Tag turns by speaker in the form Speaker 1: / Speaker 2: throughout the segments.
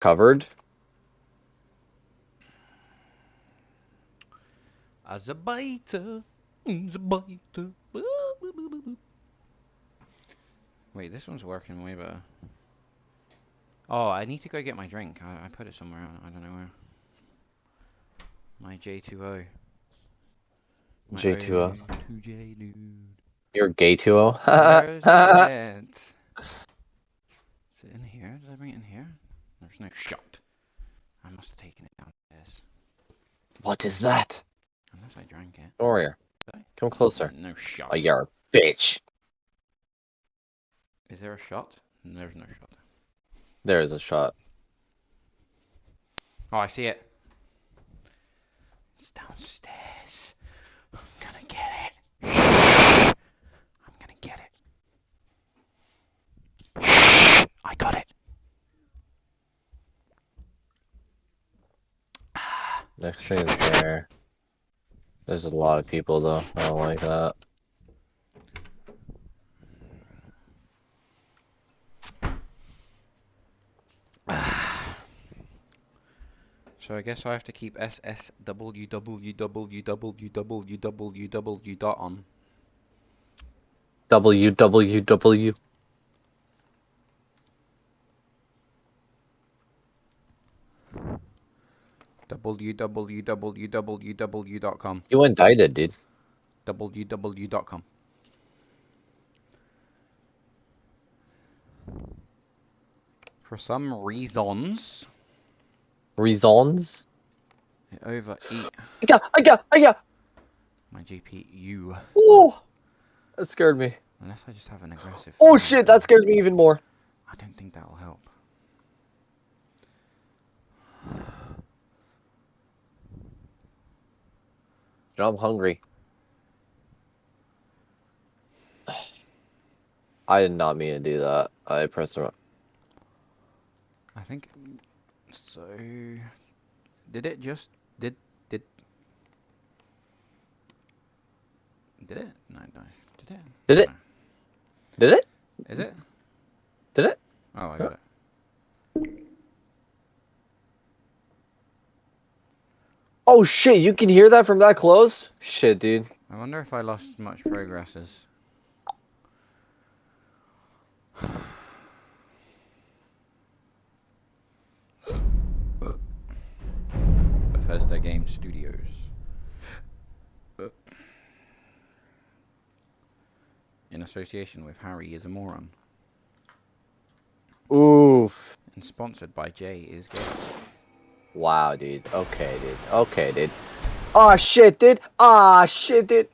Speaker 1: Covered?
Speaker 2: As a biter, as a biter. Wait, this one's working way better. Oh, I need to go get my drink. I put it somewhere. I don't know where. My J2O. My
Speaker 1: J2O.
Speaker 2: O2J dude.
Speaker 1: You're gay 2O?
Speaker 2: Where is it? Is it in here? Did I bring it in here? There's no shot. I must have taken it downstairs.
Speaker 1: What is that?
Speaker 2: Unless I drank it.
Speaker 1: Come over here.
Speaker 2: Did I?
Speaker 1: Come closer.
Speaker 2: No shot.
Speaker 1: Oh, you're a bitch.
Speaker 2: Is there a shot? There's no shot.
Speaker 1: There is a shot.
Speaker 2: Oh, I see it. It's downstairs. I'm gonna get it. Shh. I'm gonna get it. Shh. I got it.
Speaker 1: Next thing is there. There's a lot of people though. I don't like that.
Speaker 2: So I guess I have to keep SSWWWWWWW dot on.
Speaker 1: WWW.
Speaker 2: www.com.
Speaker 1: You indicted, dude.
Speaker 2: www.com. For some reasons,
Speaker 1: Reasons?
Speaker 2: it overeat
Speaker 1: I got.
Speaker 2: my GPU.
Speaker 1: Oh, that scared me.
Speaker 2: Unless I just have an aggressive.
Speaker 1: Oh shit, that scares me even more.
Speaker 2: I don't think that'll help.
Speaker 1: I'm hungry. I did not mean to do that. I pressed the wrong.
Speaker 2: I think so. Did it just did it? No, no. Did it?
Speaker 1: Did it?
Speaker 2: No.
Speaker 1: Did it?
Speaker 2: Is it?
Speaker 1: Did it?
Speaker 2: Oh, I got it.
Speaker 1: Oh shit, you can hear that from that close? Shit, dude.
Speaker 2: I wonder if I lost much progresses. Bethesda Game Studios. In association with Harry is a Moron.
Speaker 1: Oof.
Speaker 2: And sponsored by Jay is Gay.
Speaker 1: Wow, dude. Okay, dude. Okay, dude. Aw, shit, dude. Ah, shit, dude.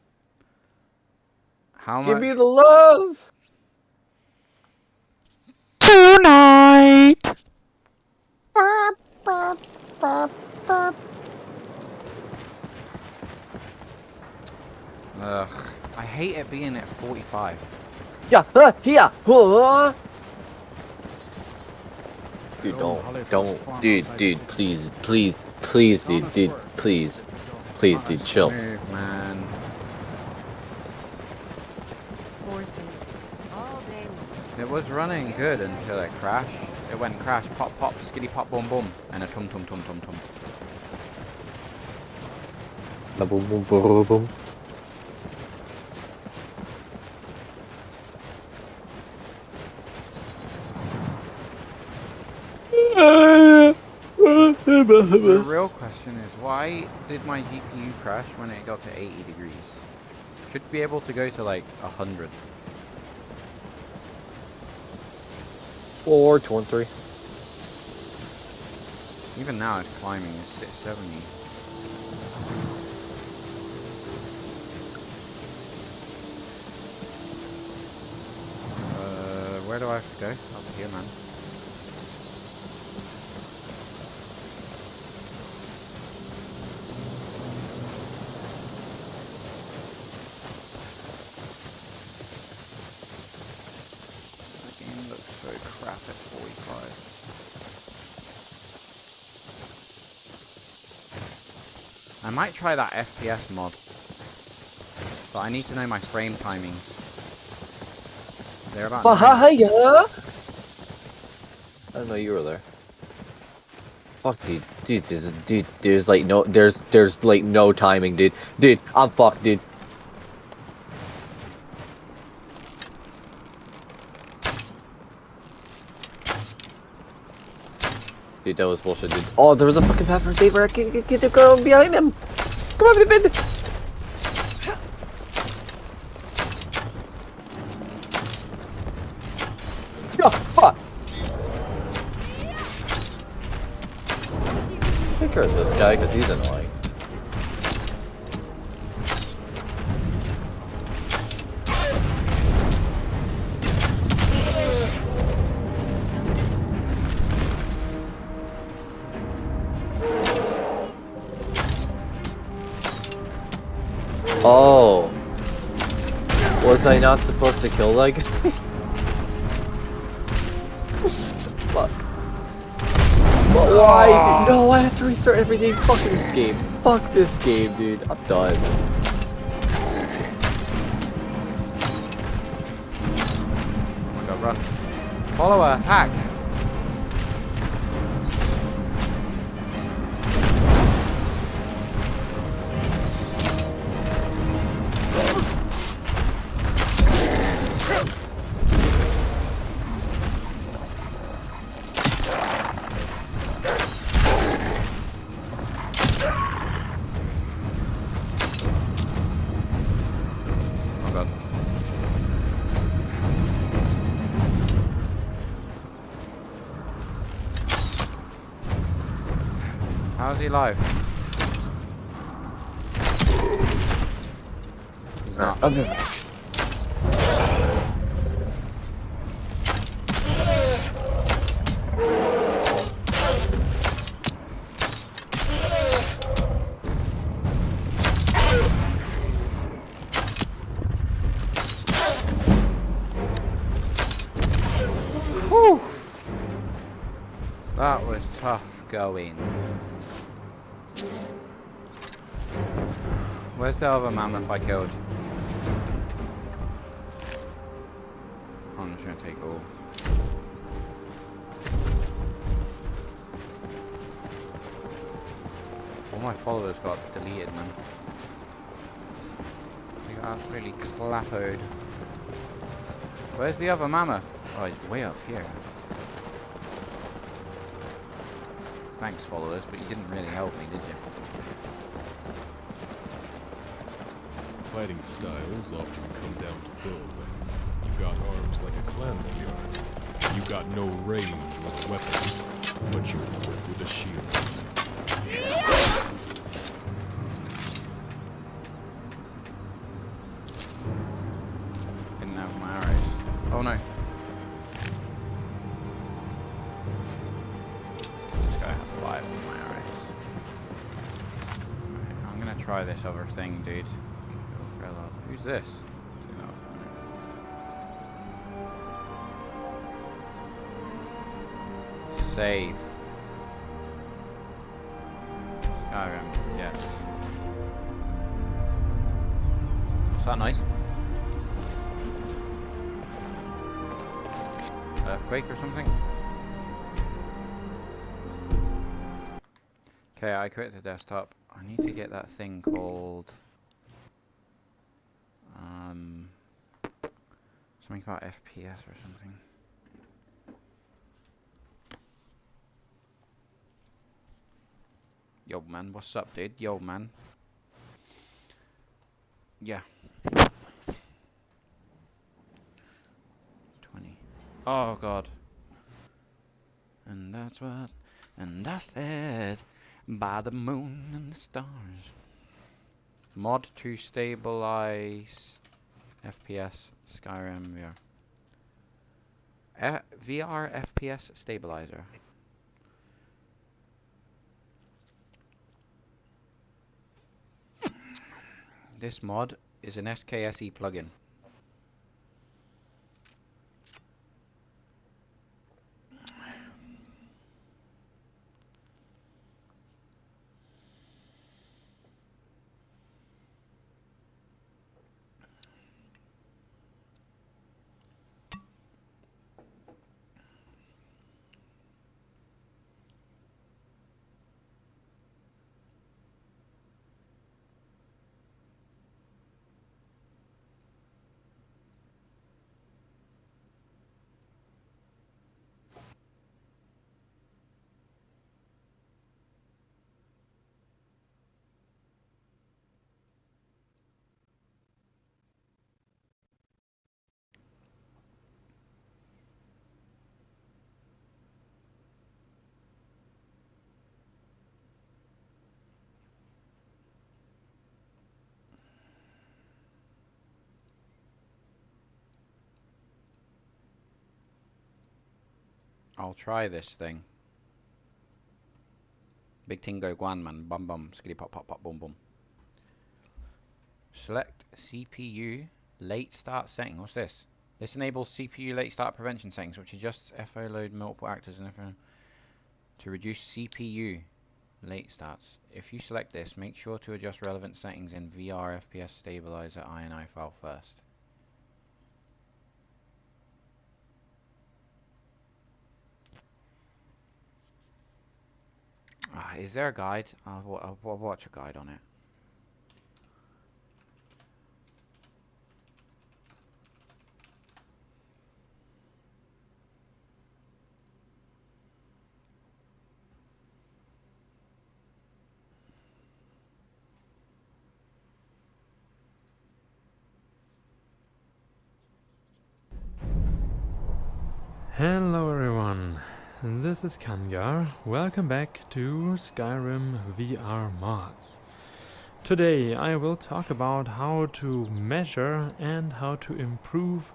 Speaker 2: How
Speaker 1: Give
Speaker 2: much?
Speaker 1: me the love.
Speaker 2: Tonight! Ugh. I hate it being at 45.
Speaker 1: Yeah, here. Dude, don't. Dude, please, please, please, dude, please. Please, dude, chill.
Speaker 2: Move, man.
Speaker 3: Horses all day long.
Speaker 2: It was running good until it crashed. It went crash, pop, pop, skitty, pop, boom, boom, and a tum, tum, tum, tum, tum.
Speaker 1: Boom, boom, boom, boom.
Speaker 2: The real question is, why did my GPU crash when it got to 80 degrees? Should be able to go to like 100.
Speaker 1: 4, 2, 1, 3.
Speaker 2: Even now it's climbing, it's 670. Where do I have to go? Up here, man. That game looks so crap at 45. I might try that FPS mod. But I need to know my frame timings. They're about 9.
Speaker 1: I didn't know you were there. fuck, dude. There's like no, there's like no timing, dude. Dude, I'm fucked, dude. Dude, that was bullshit, dude. Oh, there was a fucking path for Dave where I get the girl behind him. Come on, the bed. Oh, fuck. Take care of this guy, because he's annoying. Oh. Was I not supposed to kill that guy? Fuck. But why? No, I have to restart everything. Fuck this game. Fuck this game, dude. I'm done.
Speaker 2: Oh my god, run. Follower, attack! How's he alive? He's not.
Speaker 1: I'll be right back.
Speaker 2: Whew. That was tough goings. Where's the other mammoth I killed? I'm just gonna take all. All my followers got deleted, man. They got absolutely clappered. Where's the other mammoth? Oh, he's way up here. Thanks, followers, but you didn't really help me, did you?
Speaker 4: Fighting styles often come down to build. You got arms like a clan warrior. You got no range with weapons, but you're equipped with a shield.
Speaker 2: Didn't have my arrows. Oh no. This guy had 5 of my arrows. Right, I'm gonna try this other thing, dude. Who's this? Save. Skyrim, yes. Is that nice? Earthquake or something? Okay, I quit the desktop. I need to get that thing called something about FPS or something. Yo man, what's up dude? Yo man. Yeah. 20. Oh god. And that's what, and I said, by the moon and the stars. Mod to stabilize FPS Skyrim VR. VR FPS stabilizer. This mod is an SKSE plugin. I'll try this thing. Big Tingo Guan man, bum bum, skitty pop pop pop boom boom. Select CPU late start setting. What's this? This enables CPU late start prevention settings, which adjusts FO load multiple actors and FO to reduce CPU late starts. If you select this, make sure to adjust relevant settings in VR FPS stabilizer INI file first. Is there a guide? I'll watch a guide on it.
Speaker 5: Hello everyone, this is Kangar. Welcome back to Skyrim VR mods. Today I will talk about how to measure and how to improve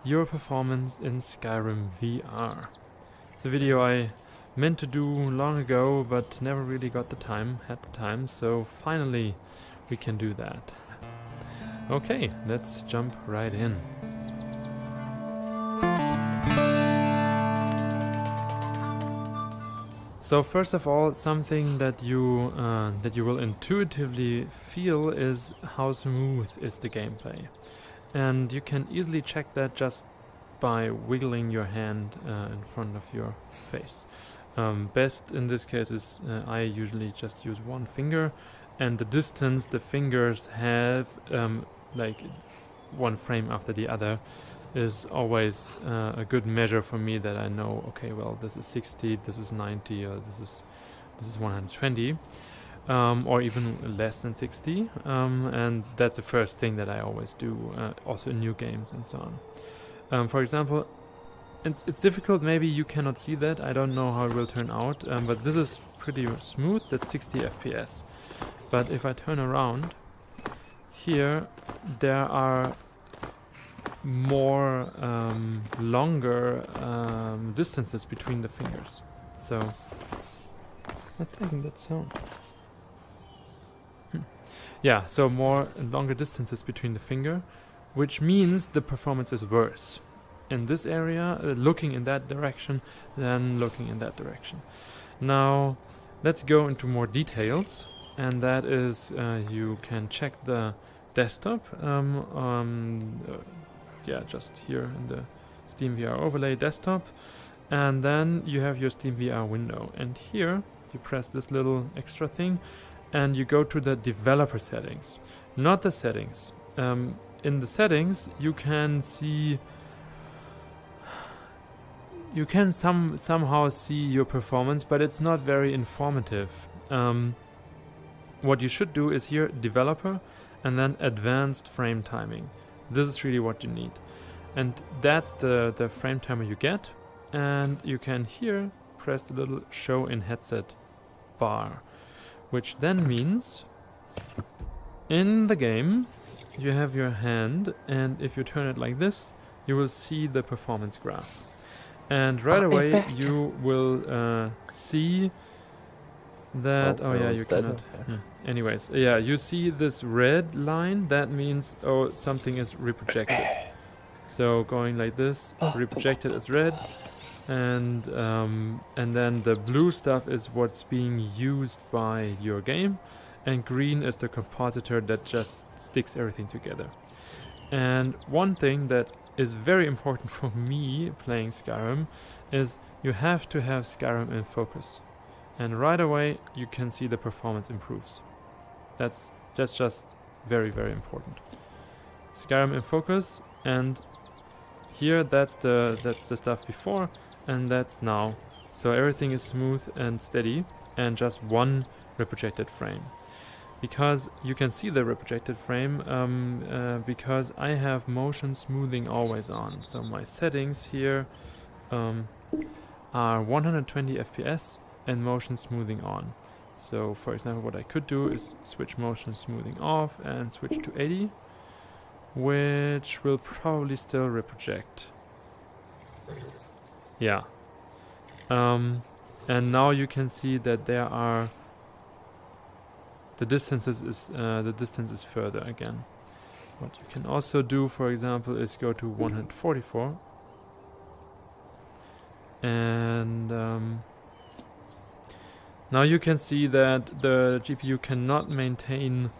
Speaker 5: your performance in Skyrim VR. It's a video I meant to do long ago but never really got the time, so finally we can do that. Okay, let's jump right in. So first of all, something that you will intuitively feel is how smooth is the gameplay, and you can easily check that just by wiggling your hand in front of your face. Best in this case is I usually just use one finger, and the distance the fingers have, like one frame after the other, is always a good measure for me, that I know, okay, well, this is 60, this is 90, or this is 120, or even less than 60, and that's the first thing that I always do, also in new games and so on. For example, it's difficult, maybe you cannot see that, I don't know how it will turn out, but this is pretty smooth, that's 60 FPS. But if I turn around, here there are more longer distances between the fingers. So what's making that sound? Yeah, so more longer distances between the finger, which means the performance is worse in this area, looking in that direction than looking in that direction. Now let's go into more details, and that is you can check the desktop, yeah, just here in the Steam VR overlay desktop, and then you have your Steam VR window, and here you press this little extra thing and you go to the developer settings, not the settings. In the settings you can see, you can somehow see your performance, but it's not very informative. What you should do is here developer and then advanced frame timing. This is really what you need, and that's the frame timer you get, and you can here press the little show in headset bar, which then means in the game you have your hand, and if you turn it like this you will see the performance graph, and right away you will see that, you cannot. Anyways, yeah, you see this red line, that means, oh, something is reprojected. So going like this, reprojected is red, and then the blue stuff is what's being used by your game, and green is the compositor that just sticks everything together. And one thing that is very important for me playing Skyrim is you have to have Skyrim in focus. And right away you can see the performance improves. That's just very, very important. Skyrim in focus, and here that's the stuff before, and that's now. So everything is smooth and steady, and just one reprojected frame. Because you can see the reprojected frame, because I have motion smoothing always on. So my settings here are 120 FPS and motion smoothing on. So for example, what I could do is switch motion smoothing off and switch to 80, which will probably still reproject. Yeah, And now you can see that there are the distance is further again. What you can also do, for example, is go to 144 and now you can see that the GPU cannot maintain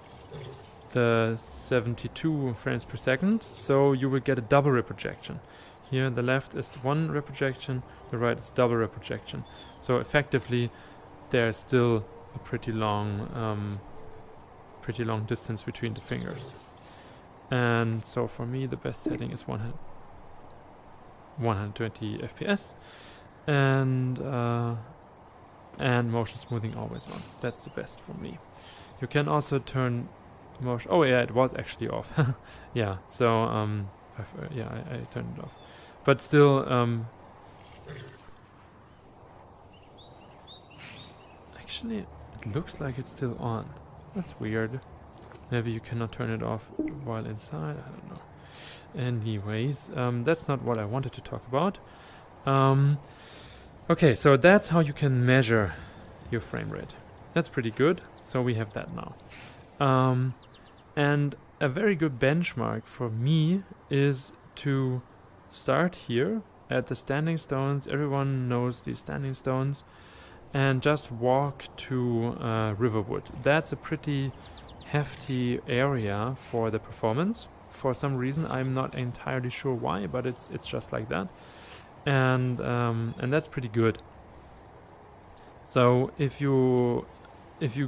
Speaker 5: the 72 frames per second, so you will get a double reprojection. Here the left is one reprojection, the right is double reprojection. So effectively there's still a pretty long distance between the fingers. And so for me the best setting is 120 FPS and motion smoothing always on. That's the best for me. You can also turn motion. Oh yeah, it was actually off. Yeah, so I turned it off. But still, actually, it looks like it's still on. That's weird. Maybe you cannot turn it off while inside. I don't know. Anyways, that's not what I wanted to talk about. Okay, so that's how you can measure your frame rate. That's pretty good. So we have that now. And a very good benchmark for me is to start here at the standing stones. Everyone knows these standing stones. And just walk to Riverwood. That's a pretty hefty area for the performance. For some reason, I'm not entirely sure why, but it's just like that. And that's pretty good. So if you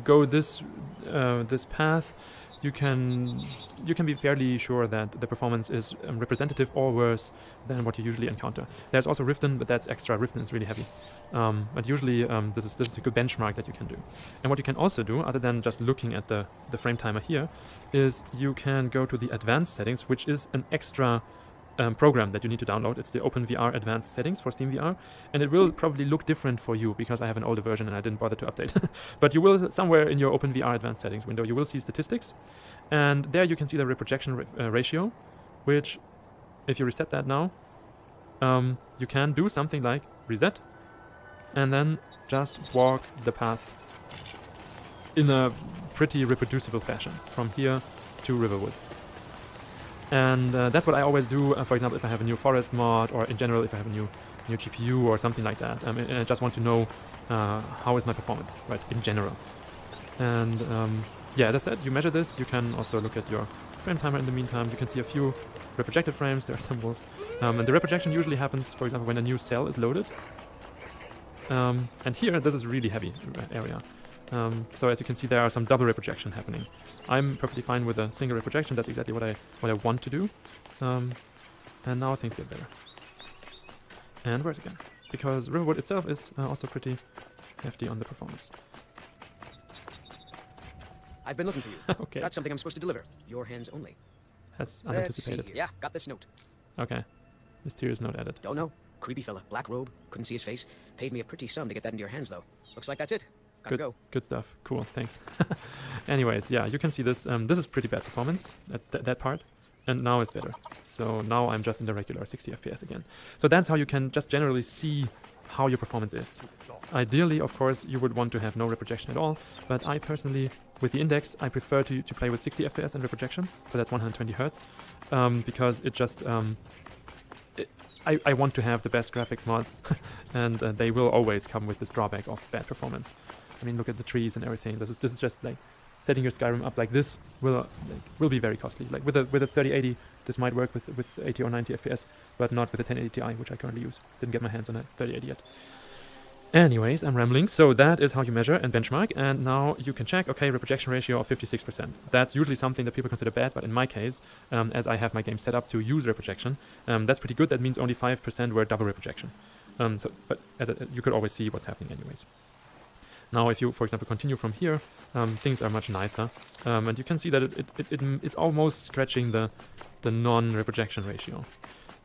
Speaker 5: go this path, you can be fairly sure that the performance is representative or worse than what you usually encounter. There's also Riften, but that's extra. Riften is really heavy. But usually this is a good benchmark that you can do. And what you can also do, other than just looking at the frame timer here, is you can go to the advanced settings, which is an extra program that you need to download. It's the OpenVR advanced settings for SteamVR, and it will probably look different for you because I have an older version and I didn't bother to update. But you will, somewhere in your OpenVR advanced settings window, you will see statistics, and there you can see the reprojection ratio, which if you reset that now, you can do something like reset and then just walk the path in a pretty reproducible fashion from here to Riverwood. And that's what I always do, for example, if I have a new forest mod, or in general if I have a new GPU or something like that, and I just want to know how is my performance, right, in general. And yeah, as I said, you measure this. You can also look at your frame timer in the meantime. You can see a few reprojected frames. There are some wolves. And the reprojection usually happens, for example, when a new cell is loaded. And here, this is really heavy area. So as you can see, there are some double reprojection happening. I'm perfectly fine with a single reprojection. That's exactly what I want to do. And now things get better. And where's again? Because Riverwood itself is also pretty hefty on the performance.
Speaker 6: I've been looking for you.
Speaker 5: Okay.
Speaker 6: Got something I'm supposed to deliver. Your hands only.
Speaker 5: That's
Speaker 6: Let's
Speaker 5: unanticipated.
Speaker 6: see. Yeah, got this note.
Speaker 5: Okay. Mysterious note added.
Speaker 6: Don't know. Creepy fella. Black robe. Couldn't see his face. Paid me a pretty sum to get that into your hands, though. Looks like that's it. Gotta go.
Speaker 5: Good stuff. Cool. Thanks. Anyways, yeah, you can see this. This is pretty bad performance, that part. And now it's better. So now I'm just in the regular 60 FPS again. So that's how you can just generally see how your performance is. Ideally, of course, you would want to have no reprojection at all. But I personally, with the index, I prefer to play with 60 FPS and reprojection. So that's 120 Hertz. Because it just... I want to have the best graphics mods. And they will always come with this drawback of bad performance. I mean, look at the trees and everything. This is just like setting your Skyrim up like this will be very costly. Like with a 3080, this might work with 80 or 90 FPS, but not with a 1080 Ti, which I currently use. Didn't get my hands on a 3080 yet. Anyways, I'm rambling. So that is how you measure and benchmark. And now you can check, okay, reprojection ratio of 56%. That's usually something that people consider bad, but in my case, as I have my game set up to use reprojection, that's pretty good. That means only 5% were double reprojection. But you could always see what's happening anyways. Now, if you, for example, continue from here, things are much nicer, and you can see that it's almost scratching the non-reprojection ratio.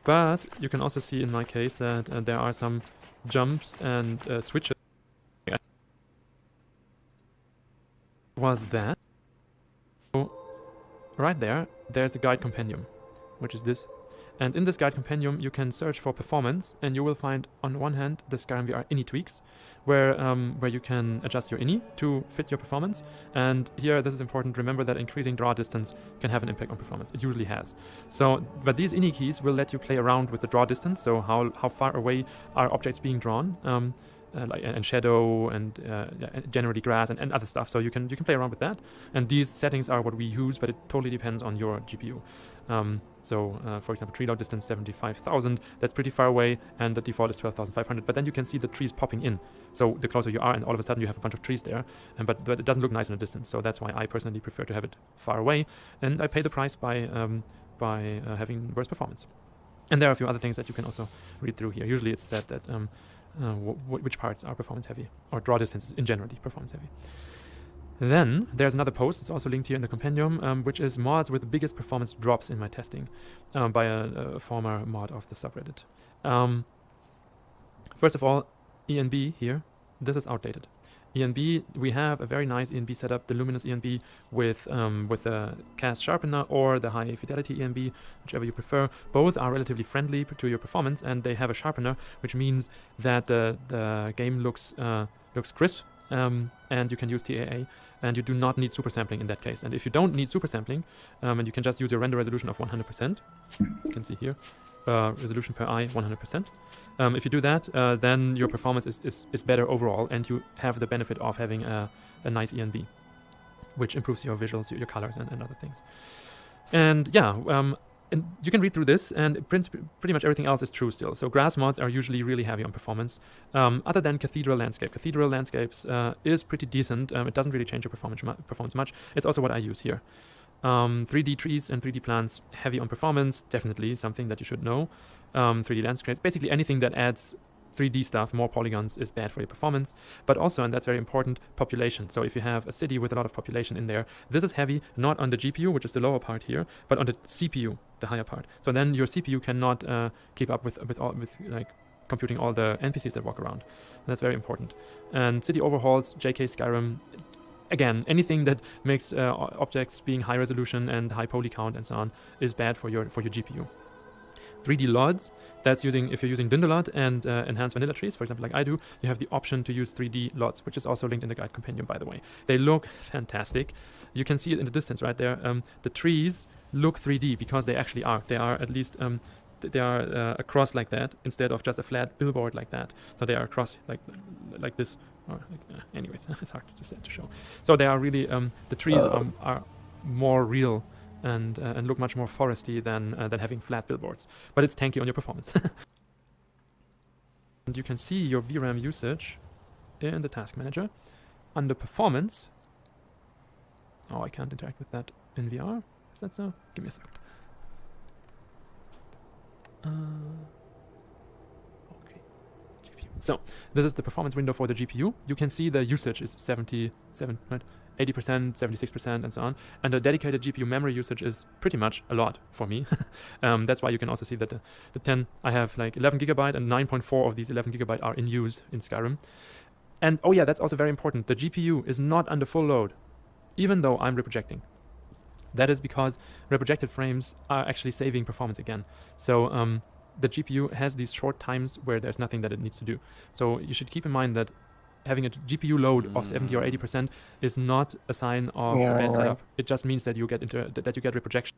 Speaker 5: But you can also see in my case that there are some jumps and switches. Was that? So right there's a guide compendium, which is this, And in this guide compendium, you can search for performance, and you will find, on one hand, the Skyrim VR ini tweaks, where you can adjust your ini to fit your performance. And here, this is important. Remember that increasing draw distance can have an impact on performance. It usually has. So, but these ini keys will let you play around with the draw distance. So how far away are objects being drawn, and shadow and generally grass and other stuff. So you can play around with that. And these settings are what we use, but it totally depends on your GPU. For example, tree load distance 75,000, that's pretty far away, and the default is 12,500. But then you can see the trees popping in. So the closer you are, and all of a sudden you have a bunch of trees there. But it doesn't look nice in the distance. So that's why I personally prefer to have it far away. And I pay the price by having worse performance. And there are a few other things that you can also read through here. Usually it's said that which parts are performance heavy, or draw distance in generally performance heavy. Then there's another post, it's also linked here in the compendium, which is mods with the biggest performance drops in my testing, by a former mod of the subreddit. First of all, ENB here, this is outdated. ENB, we have a very nice ENB setup, the luminous ENB with the cast sharpener or the high fidelity ENB, whichever you prefer. Both are relatively friendly to your performance, and they have a sharpener, which means that the game looks crisp, and you can use TAA, and you do not need super sampling in that case. And if you don't need super sampling, and you can just use your render resolution of 100%, as you can see here, resolution per eye 100%. If you do that, then your performance is better overall, and you have the benefit of having a nice ENB, which improves your visuals, your colors, and other things. And yeah, and you can read through this, and pretty much everything else is true still. So grass mods are usually really heavy on performance, other than Cathedral Landscape. Cathedral Landscapes is pretty decent. It doesn't really change your performance much. It's also what I use here. 3D trees and 3D plants, heavy on performance, definitely something that you should know. 3D landscapes, basically anything that adds 3D stuff, more polygons, is bad for your performance. But also, and that's very important, population. So if you have a city with a lot of population in there, this is heavy not on the GPU, which is the lower part here, but on the CPU, the higher part. So then your CPU cannot keep up with like computing all the NPCs that walk around. And that's very important. And city overhauls, JK Skyrim. Again, anything that makes objects being high resolution and high poly count and so on is bad for your GPU. 3D LODs, that's if you're using Dindalot and enhanced vanilla trees, for example, like I do, you have the option to use 3D LODs, which is also linked in the guide compendium, by the way. They look fantastic. You can see it in the distance right there. The trees look 3D because they actually are. They are at least they are across like that instead of just a flat billboard like that. So they are across like this. Or anyways, it's hard to show. So they are really the trees are more real and look much more foresty than having flat billboards. But it's tanky on your performance. And you can see your VRAM usage in the task manager. Under performance, oh, I can't interact with that in VR. Is that so? Give me a second. Okay. GPU. So this is the performance window for the GPU. You can see the usage is 77, right? 80%, 76%, and so on. And the dedicated GPU memory usage is pretty much a lot for me. That's why you can also see that the 10, I have like 11 gigabyte, and 9.4 of these 11 gigabyte are in use in Skyrim. And oh yeah, that's also very important. The GPU is not under full load, even though I'm reprojecting. That is because reprojected frames are actually saving performance again. So the GPU has these short times where there's nothing that it needs to do. So you should keep in mind that having a GPU load of 70 or 80% is not a sign of a bad setup. It just means that you get reprojection.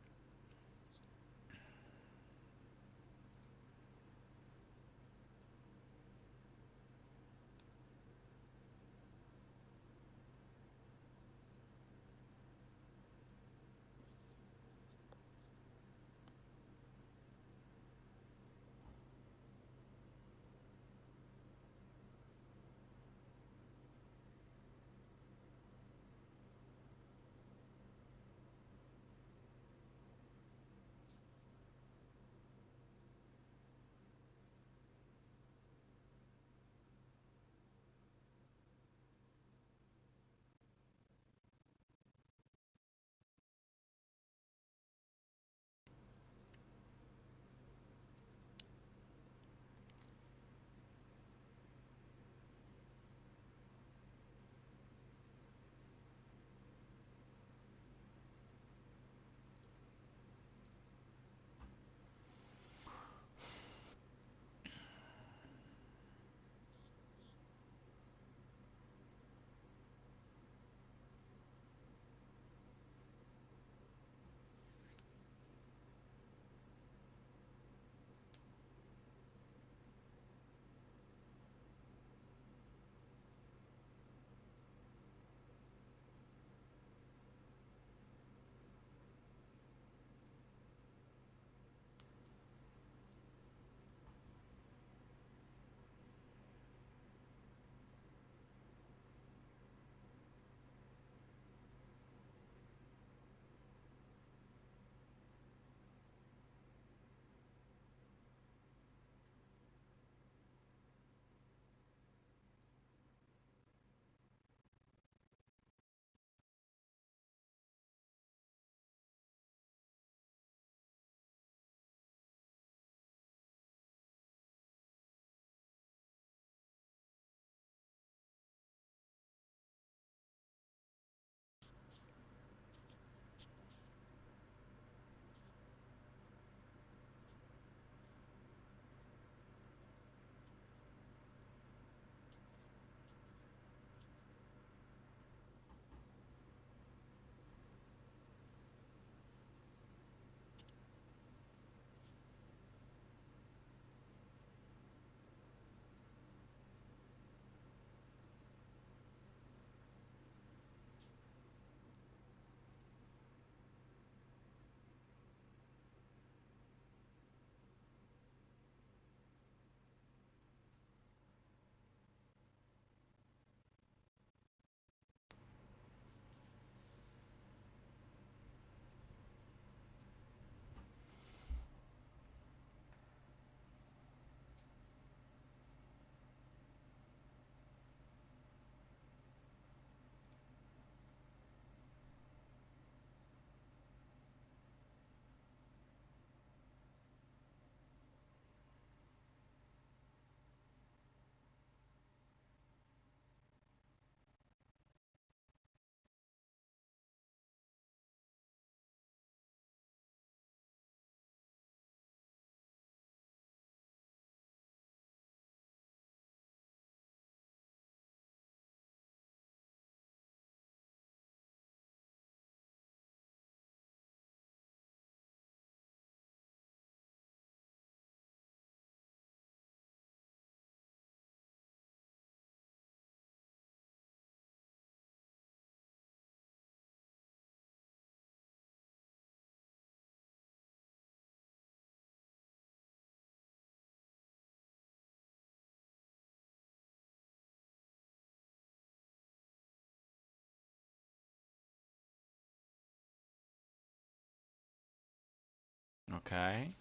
Speaker 2: Okay.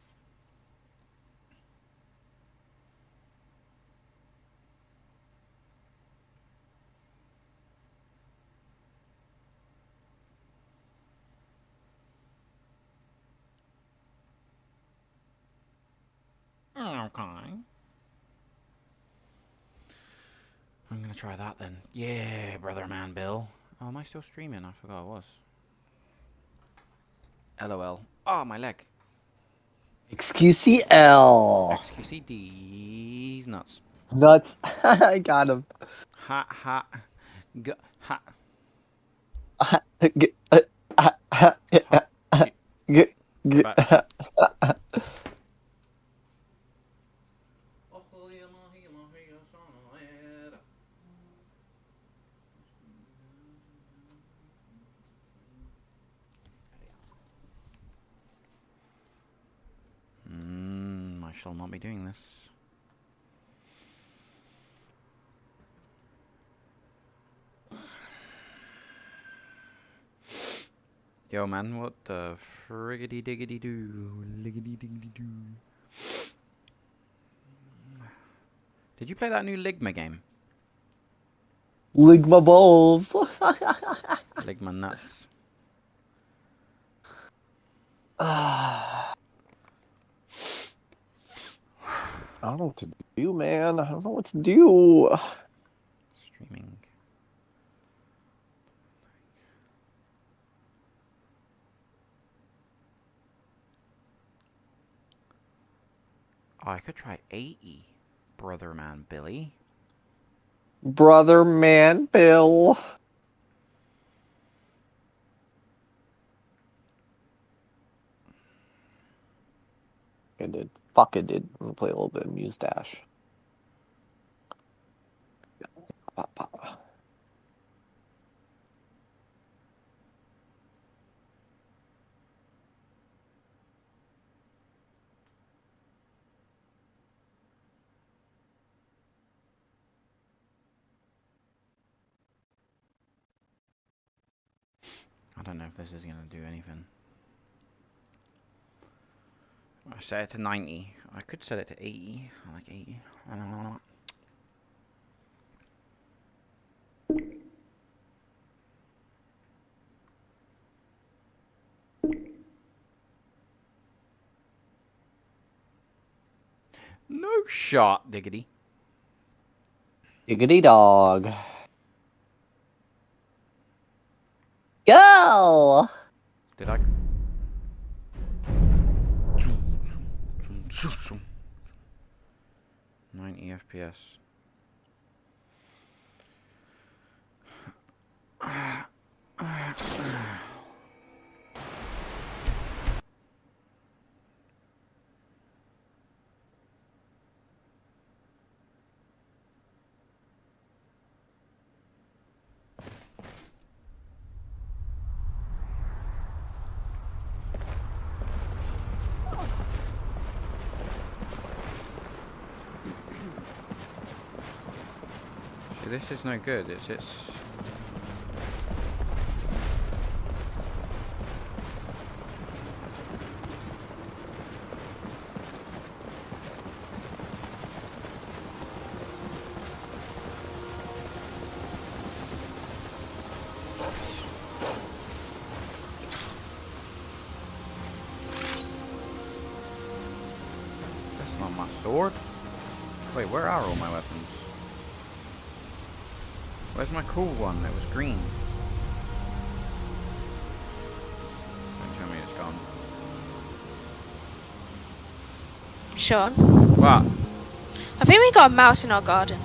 Speaker 2: Okay. I'm gonna try that then. Yeah, brother man Bill. Oh, am I still streaming? I forgot I was. LOL. Oh, my leg.
Speaker 1: XQCL.
Speaker 2: XQCD's nuts.
Speaker 1: Nuts. I got him.
Speaker 2: Ha ha. Ha.
Speaker 1: Get,
Speaker 2: Ha.
Speaker 1: get,
Speaker 2: Get
Speaker 1: get.
Speaker 2: back. I shall not be doing this. Yo man, what the friggity diggity doo, liggity diggity doo. Did you play that new Ligma game?
Speaker 1: Lick my balls.
Speaker 2: Ligma nuts.
Speaker 1: I don't know what to do, man. I don't know what to do.
Speaker 2: Streaming. Oh, I could try 80, brother man Billy.
Speaker 1: Brother man Bill. I did. Fuck it did. I'm gonna play a little bit of Mustache. Pop, pop.
Speaker 2: I don't know if this is gonna do anything. I set it to 90. I could set it to 80. I like 80. I don't know. No shot, diggity.
Speaker 1: Diggity dog. Go!
Speaker 2: Did I? 90 FPS. See, this is no good. It's that's not my sword. Wait, where are all my weapons? Where's my cool one that was green? Don't tell me it's gone.
Speaker 7: Sean,
Speaker 2: What?
Speaker 7: I think we got a mouse in our garden.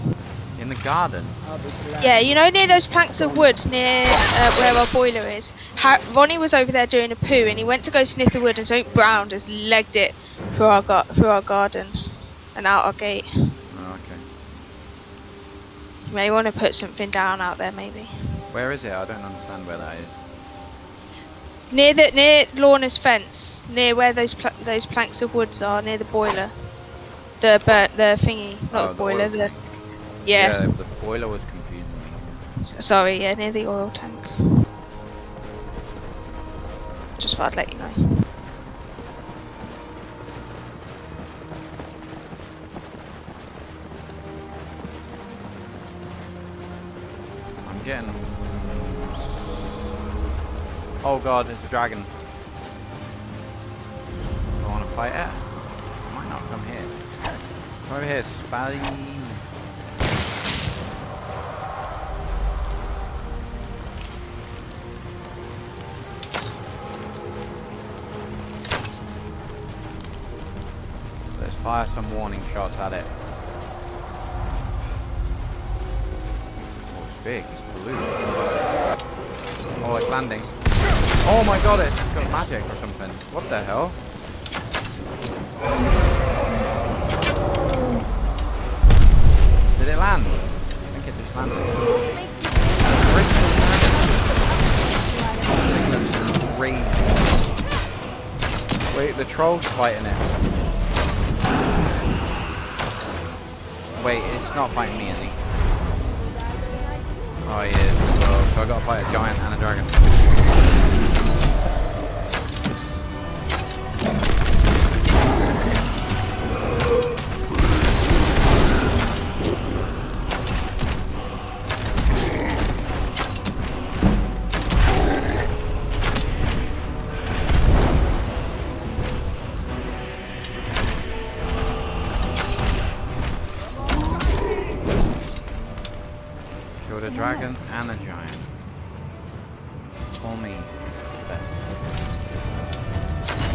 Speaker 2: In the garden?
Speaker 7: Yeah, you know near those planks of wood near where our boiler is? Ronnie was over there doing a poo and he went to go sniff the wood and something brown just legged it through our garden and out our gate.
Speaker 2: Oh, okay.
Speaker 7: You may want to put something down out there maybe.
Speaker 2: Where is it? I don't understand where that is.
Speaker 7: Near Lorna's fence, near where those planks of woods are, near the boiler. The thingy, not
Speaker 2: Oh,
Speaker 7: the
Speaker 2: the
Speaker 7: boiler,
Speaker 2: oil
Speaker 7: the
Speaker 2: tank.
Speaker 7: yeah.
Speaker 2: The boiler was confusing me.
Speaker 7: Sorry, yeah, near the oil tank. Just thought I'd let you know.
Speaker 2: getting... Oh god, it's a dragon. Do I want to fight it? I might not. Come here. Come over here, Spally. Let's fire some warning shots at it. Oh, it's big. It's blue. Oh, it's landing. Oh my god, it's got magic or something. What the hell? Did it land? I think it just landed. Crystal dragon. This thing looks great. Wait, the troll's fighting it. Wait, it's not fighting me, is he? Oh, he is. So I gotta fight a giant and a dragon. A dragon and a giant. Call me.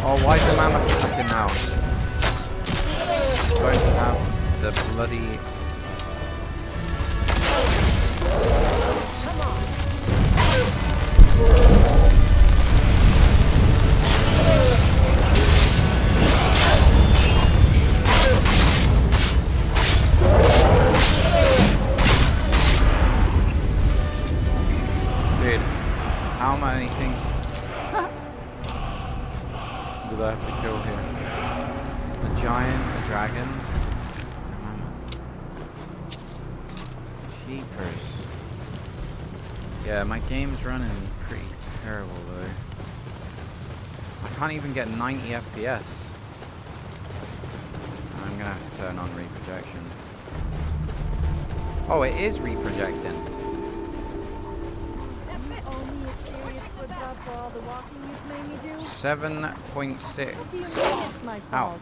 Speaker 2: Oh, why is the mammoth attacking now? Going to have the bloody... How many things do I have to kill here? A giant, a dragon, Jeepers. Yeah, my game's running pretty terrible though. I can't even get 90 FPS. I'm gonna have to turn on reprojection. Oh, it is reprojecting. 7.6.
Speaker 8: It's my fault.
Speaker 2: Ow.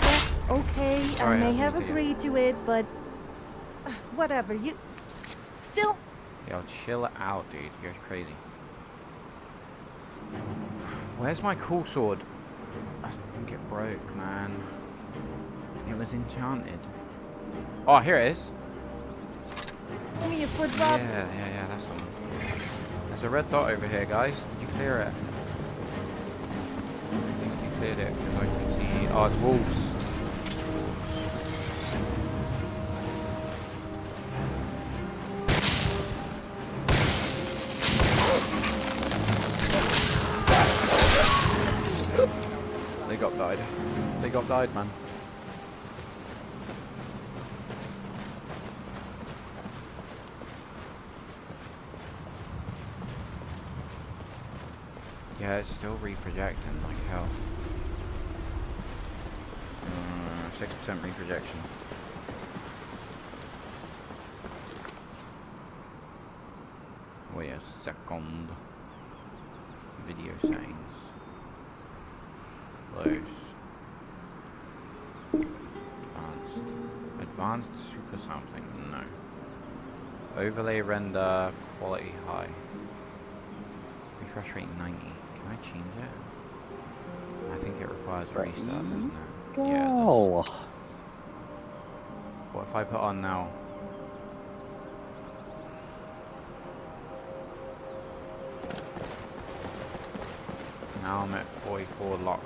Speaker 8: Yes, okay,
Speaker 2: Sorry,
Speaker 8: I may
Speaker 2: I
Speaker 8: have
Speaker 2: didn't see
Speaker 8: agreed to it, but whatever. You still.
Speaker 2: Yo, chill out, dude. You're crazy. Where's my cool sword? I think it broke, man. It was enchanted. Oh, here it is.
Speaker 8: Give me a foot rub.
Speaker 2: Yeah, that's the one. There's a red dot over here, guys. Did you clear it? I think you cleared it, because I can see... Oh, it's wolves. They got died. They got died, man. Yeah, it's still reprojecting like hell. 6% reprojection. Wait a second. Video settings. Close. Advanced. Advanced super sampling. No. Overlay render quality high. Refresh rate 90. Can I change it? I think it requires a restart, doesn't it?
Speaker 1: Go.
Speaker 2: Yeah, it does. What if I put on now? Now I'm at 44 locked.